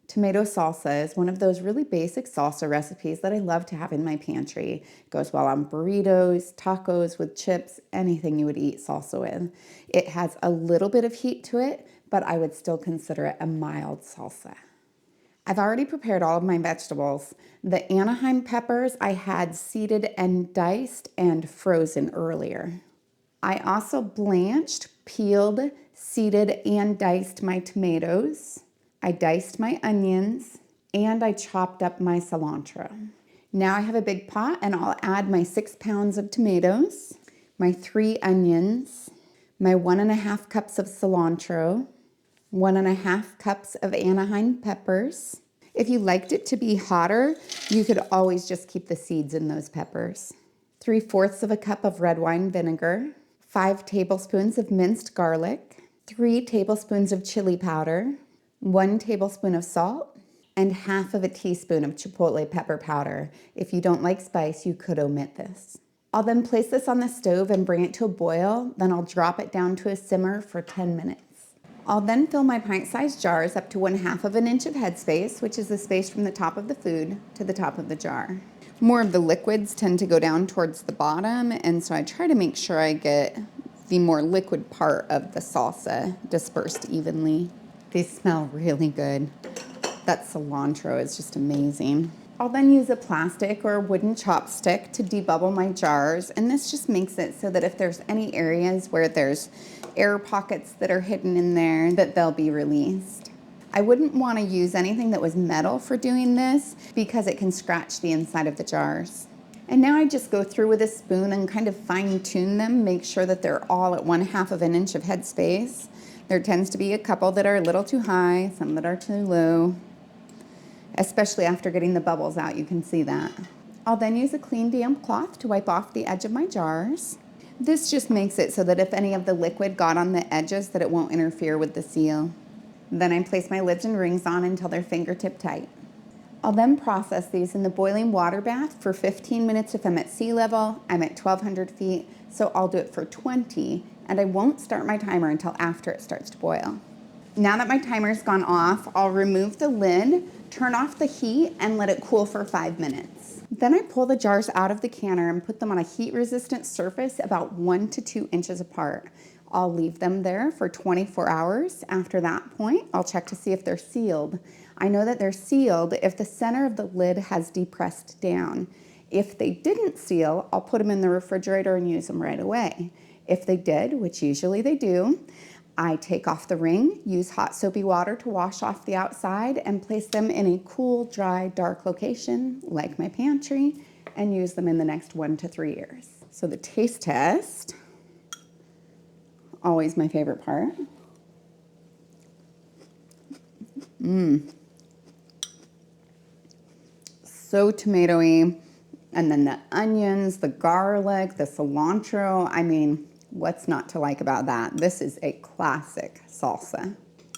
Tomato salsa is one of those really basic salsa recipes that I love to have in my pantry. It goes well on burritos, tacos, with chips, anything you would eat salsa with. It has a little bit of heat to it, but I would still consider it a mild salsa. I've already prepared all of my vegetables. The Anaheim peppers I had seeded and diced and frozen earlier. I also blanched, peeled, seeded, and diced my tomatoes. I diced my onions, and I chopped up my cilantro. Now I have a big pot, and I'll add my 6 pounds of tomatoes, my 3 onions, my 1.5 cups of cilantro, 1.5 cups of Anaheim peppers. If you liked it to be hotter, you could always just keep the seeds in those peppers. 3/4 of a cup of red wine vinegar, 5 tablespoons of minced garlic, 3 tablespoons of chili powder, 1 tablespoon of salt, and 1/2 teaspoon of chipotle pepper powder. If you don't like spice, you could omit this. I'll then place this on the stove and bring it to a boil, then I'll drop it down to a simmer for 10 minutes. I'll then fill my pint-sized jars up to 1/2 inch of headspace, which is the space from the top of the food to the top of the jar. More of the liquids tend to go down towards the bottom, and so I try to make sure I get the more liquid part of the salsa dispersed evenly. These smell really good. That cilantro is just amazing. I'll then use a plastic or a wooden chopstick to debubble my jars, and this just makes it so that if there's any areas where there's air pockets that are hidden in there, that they'll be released. I wouldn't want to use anything that was metal for doing this because it can scratch the inside of the jars. And now I just go through with a spoon and kind of fine tune them, make sure that they're all at 1/2 inch of headspace. There tends to be a couple that are a little too high, some that are too low. Especially after getting the bubbles out, you can see that. I'll then use a clean damp cloth to wipe off the edge of my jars. This just makes it so that if any of the liquid got on the edges, that it won't interfere with the seal. Then I place my lids and rings on until they're fingertip tight. I'll then process these in the boiling water bath for 15 minutes if I'm at sea level. I'm at 1,200 feet, so I'll do it for 20, and I won't start my timer until after it starts to boil. Now that my timer's gone off, I'll remove the lid, turn off the heat, and let it cool for 5 minutes. Then I pull the jars out of the canner and put them on a heat-resistant surface about 1 to 2 inches apart. I'll leave them there for 24 hours. After that point, I'll check to see if they're sealed. I know that they're sealed if the center of the lid has depressed down. If they didn't seal, I'll put them in the refrigerator and use them right away. If they did, which usually they do, I take off the ring, use hot soapy water to wash off the outside, and place them in a cool, dry, dark location, like my pantry, and use them in the next 1 to 3 years. So the taste test, always my favorite part. So tomatoey, and then the onions, the garlic, the cilantro, I mean, what's not to like about that? This is a classic salsa.